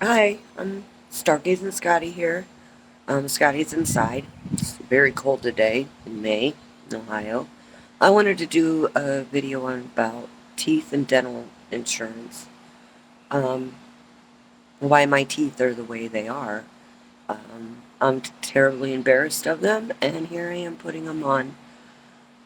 Hi, I'm Stargazing Scotty here. Scotty's inside. It's very cold today in May in Ohio. I wanted to do a video on about teeth and dental insurance. Um, why my teeth are the way they are. I'm terribly embarrassed of them, and here I am putting them on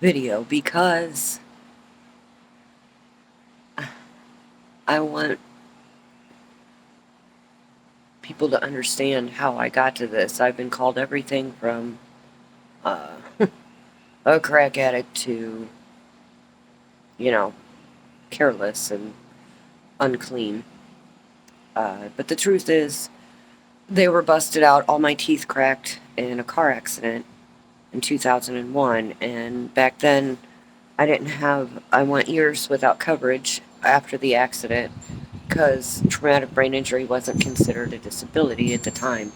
video because I want people to understand how I got to this. I've been called everything from uh, a crack addict to, you know, careless and unclean. But the truth is, they were busted out, all my teeth cracked in a car accident in 2001. And back then, I went years without coverage after the accident because traumatic brain injury wasn't considered a disability at the time.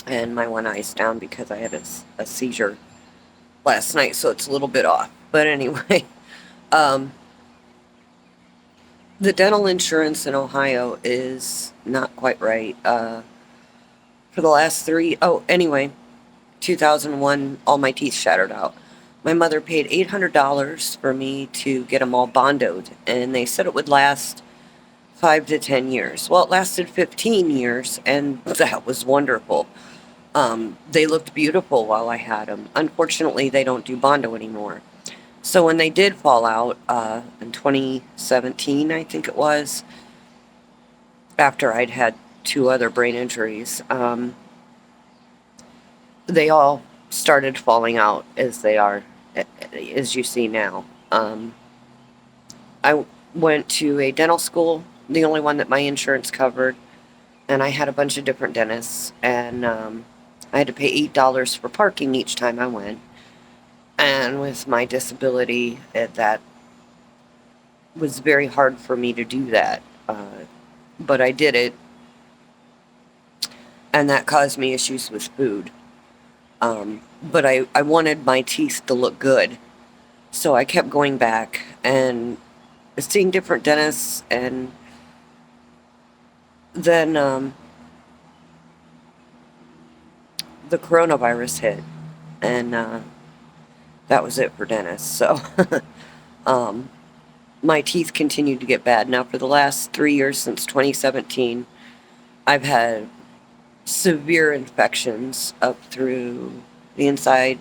And my one eye's down because I had a seizure last night, so it's a little bit off. But anyway, um, the dental insurance in Ohio is not quite right. For the last anyway, 2001, all my teeth shattered out. My mother paid $800 for me to get them all bondoed, and they said it would last 5 to 10 years. Well, it lasted 15 years, and that was wonderful. They looked beautiful while I had them. Unfortunately, they don't do bondo anymore. So when they did fall out in 2017, I think it was, after I'd had two other brain injuries, they all started falling out as they are, as you see now. I went to a dental school, the only one that my insurance covered, and I had a bunch of different dentists, and I had to pay $8 for parking each time I went. And with my disability, that was very hard for me to do that. But I did it, and that caused me issues with food. But I wanted my teeth to look good. So I kept going back and seeing different dentists, and then the coronavirus hit, and that was it for dentists. So um, my teeth continued to get bad. Now, for the last 3 years since 2017, I've had severe infections up through the inside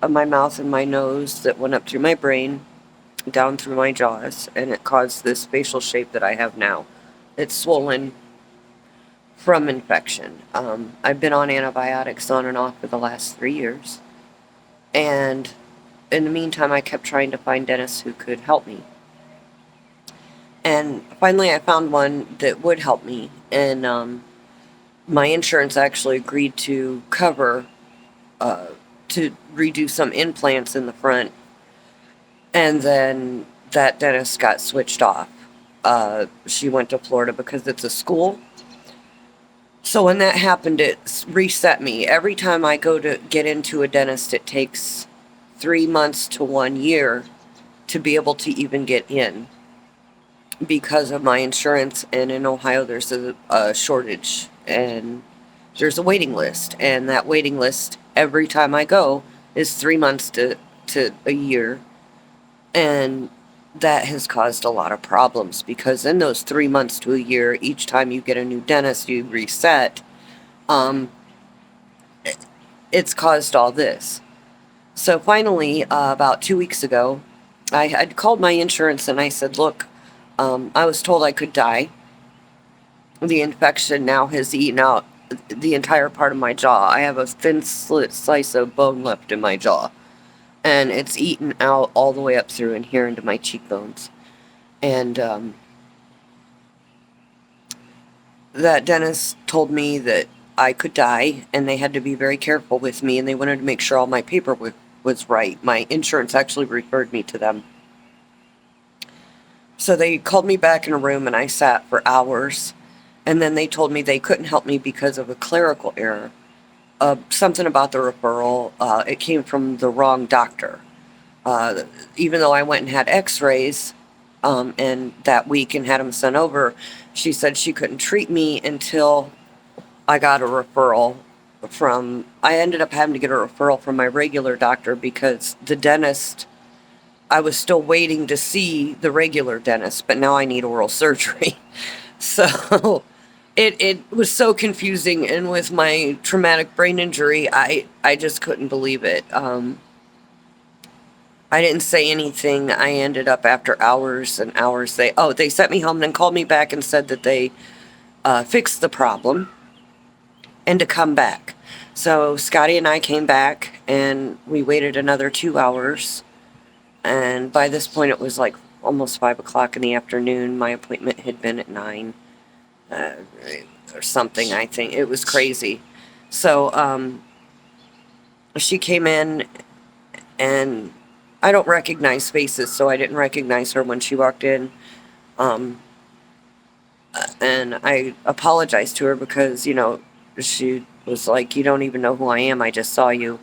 of my mouth and my nose that went up through my brain, down through my jaws, and it caused this facial shape that I have now. It's swollen from infection. I've been on antibiotics on and off for the last 3 years. And in the meantime, I kept trying to find dentists who could help me. And finally, I found one that would help me. And my insurance actually agreed to cover, uh, to redo some implants in the front. And then that dentist got switched off. She went to Florida because it's a school. So when that happened, it reset me. Every time I go to get into a dentist, it takes 3 months to 1 year to be able to even get in because of my insurance. And in Ohio, there's a shortage, and there's a waiting list. And that waiting list, every time I go, is 3 months to a year. And that has caused a lot of problems because in those 3 months to a year, each time you get a new dentist, you reset. Um, it's caused all this. So finally, about 2 weeks ago, I had called my insurance and I said, look, I was told I could die. The infection now has eaten out the entire part of my jaw. I have a thin slit slice of bone left in my jaw, and it's eaten out all the way up through and here into my cheekbones. And that dentist told me that I could die, and they had to be very careful with me, and they wanted to make sure all my paperwork was right. My insurance actually referred me to them. So they called me back in a room, and I sat for hours, and then they told me they couldn't help me because of a clerical error. Something about the referral, it came from the wrong doctor. Uh, Even though I went and had x-rays, and that week and had them sent over. She said she couldn't treat me until I got a referral I ended up having to get a referral from my regular doctor because the dentist, I was still waiting to see the regular dentist, but now I need oral surgery. So it was so confusing. And with my traumatic brain injury, I just couldn't believe it. I didn't say anything. I ended up after hours and hours. They sent me home and then called me back and said that they fixed the problem and to come back. So Scotty and I came back and we waited another 2 hours. And by this point, it was like almost 5 o'clock in the afternoon. My appointment had been at 9 uh, or something, I think. It was crazy. So she came in, and I don't recognize faces, so I didn't recognize her when she walked in. Um, and I apologized to her because, she was like, "You don't even know who I am. I just saw you."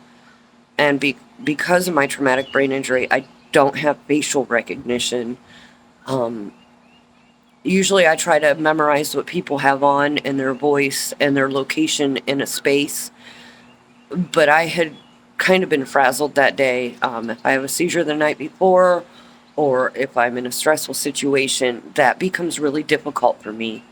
And because of my traumatic brain injury, I don't have facial recognition. Um, Usually I try to memorize what people have on and their voice and their location in a space. But I had kind of been frazzled that day. If I have a seizure the night before, or if I'm in a stressful situation, that becomes really difficult for me.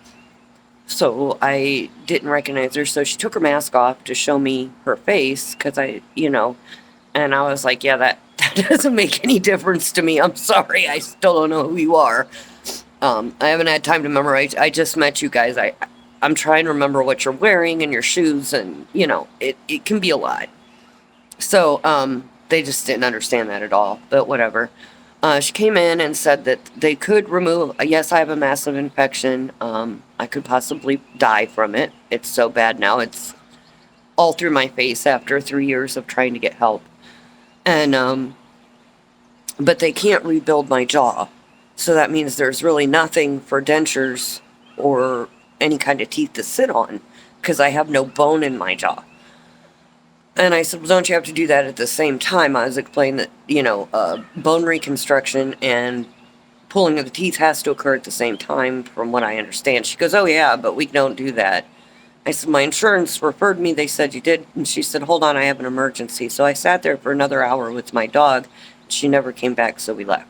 So I didn't recognize her. So she took her mask off to show me her face because and I was like, yeah, that doesn't make any difference to me. I'm sorry. I still don't know who you are. I haven't had time to memorize. I just met you guys. I'm trying to remember what you're wearing and your shoes, and it can be a lot. So they just didn't understand that at all. But whatever. She came in and said that they could remove. Yes, I have a massive infection. I could possibly die from it. It's so bad now. It's all through my face after 3 years of trying to get help. And but they can't rebuild my jaw. So that means there's really nothing for dentures or any kind of teeth to sit on because I have no bone in my jaw. And I said, well, don't you have to do that at the same time? I was explaining that, bone reconstruction and pulling of the teeth has to occur at the same time, from what I understand. She goes, oh, yeah, but we don't do that. I said, my insurance referred me. They said you did. And she said, hold on, I have an emergency. So I sat there for another hour with my dog. She never came back, so we left.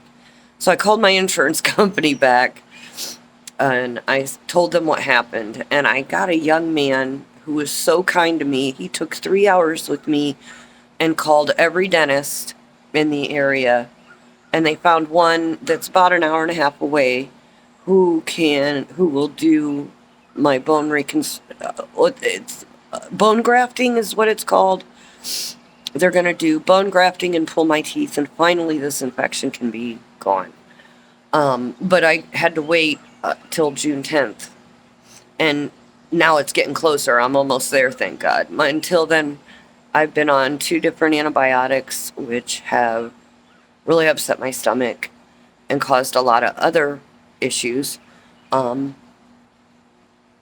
So I called my insurance company back and I told them what happened. And I got a young man who was so kind to me. He took 3 hours with me and called every dentist in the area. And they found one that's about an hour and a half away who will do my bone grafting is what it's called. They're going to do bone grafting and pull my teeth, and finally this infection can be gone. But I had to wait till June 10th. And now it's getting closer. I'm almost there, thank God. Until then, I've been on 2 different antibiotics, which have really upset my stomach and caused a lot of other issues.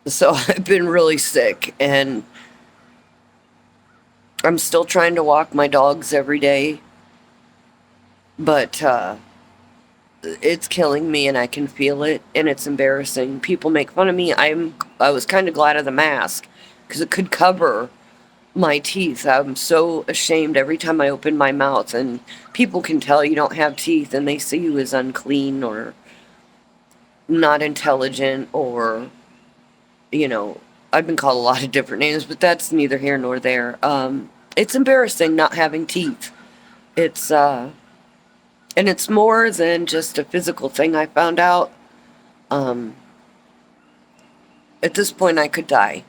So I've been really sick, and I'm still trying to walk my dogs every day. But it's killing me and I can feel it, and it's embarrassing. People make fun of me. I was kind of glad of the mask because it could cover my teeth. I'm so ashamed every time I open my mouth, and people can tell you don't have teeth and they see you as unclean or not intelligent, or I've been called a lot of different names, but that's neither here nor there. It's embarrassing not having teeth. It's and it's more than just a physical thing. I found out at this point I could die.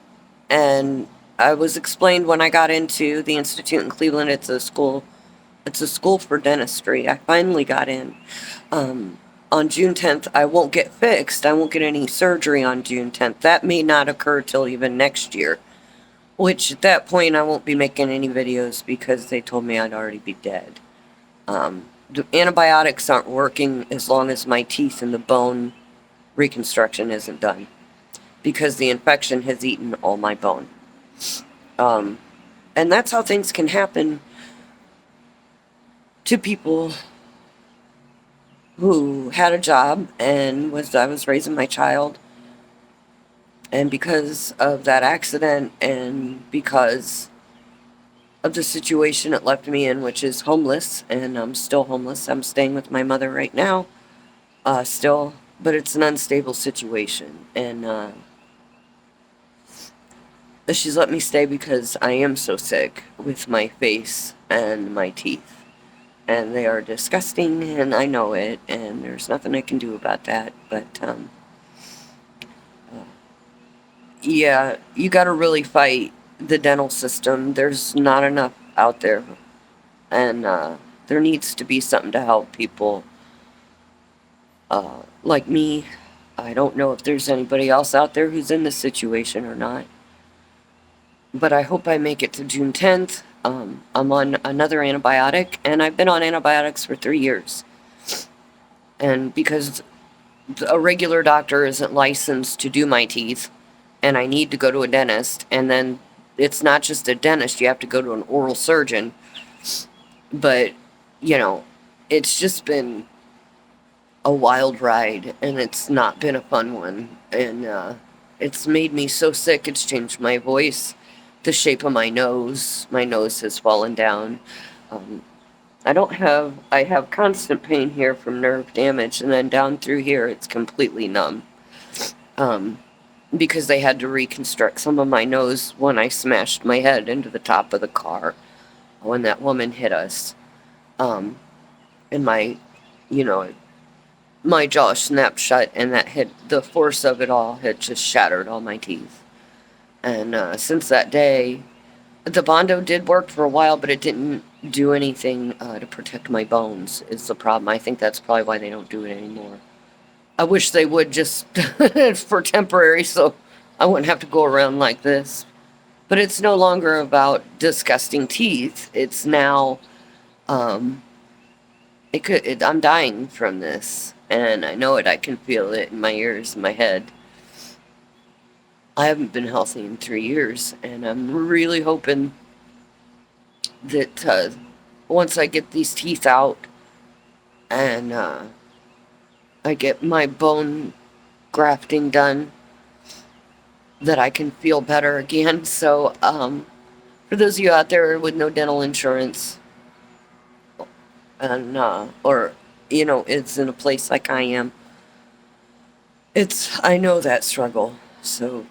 And I was explained when I got into the Institute in Cleveland, it's a school for dentistry. I finally got in. On June 10th, I won't get fixed. I won't get any surgery on June 10th. That may not occur till even next year, which at that point I won't be making any videos because they told me I'd already be dead. The antibiotics aren't working as long as my teeth and the bone reconstruction isn't done, because the infection has eaten all my bone. And that's how things can happen to people who had a job and I was raising my child. And because of that accident and because of the situation it left me in, which is homeless, and I'm still homeless. I'm staying with my mother right now, still, but it's an unstable situation. And she's let me stay because I am so sick with my face and my teeth. And they are disgusting, and I know it, and there's nothing I can do about that. But, yeah, you gotta really fight the dental system. There's not enough out there, and there needs to be something to help people like me. I don't know if there's anybody else out there who's in this situation or not, but I hope I make it to June 10th. I'm on another antibiotic, and I've been on antibiotics for 3 years. And because a regular doctor isn't licensed to do my teeth, and I need to go to a dentist, and then it's not just a dentist, you have to go to an oral surgeon. But, you know, it's just been a wild ride, and it's not been a fun one. And it's made me so sick, it's changed my voice, the shape of my nose. My nose has fallen down. Um, I have constant pain here from nerve damage, and then down through here, it's completely numb. Um, because they had to reconstruct some of my nose when I smashed my head into the top of the car when that woman hit us. Um, and you know, my jaw snapped shut, and that hit the force of it all had just shattered all my teeth. And since that day, the Bondo did work for a while, but it didn't do anything to protect my bones. Is the problem. I think that's probably why they don't do it anymore. I wish they would just for temporary, so I wouldn't have to go around like this. But it's no longer about disgusting teeth. It's now, um, I'm dying from this, and I know it. I can feel it in my ears, in my head. I haven't been healthy in 3 years, and I'm really hoping that once I get these teeth out and I get my bone grafting done, that I can feel better again. So, for those of you out there with no dental insurance, and or it's in a place like I am, I know that struggle. So,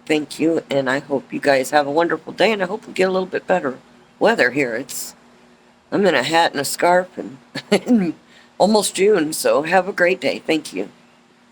thank you, and I hope you guys have a wonderful day, and I hope we get a little bit better weather here. I'm in a hat and a scarf, and, and almost June. So, have a great day. Thank you.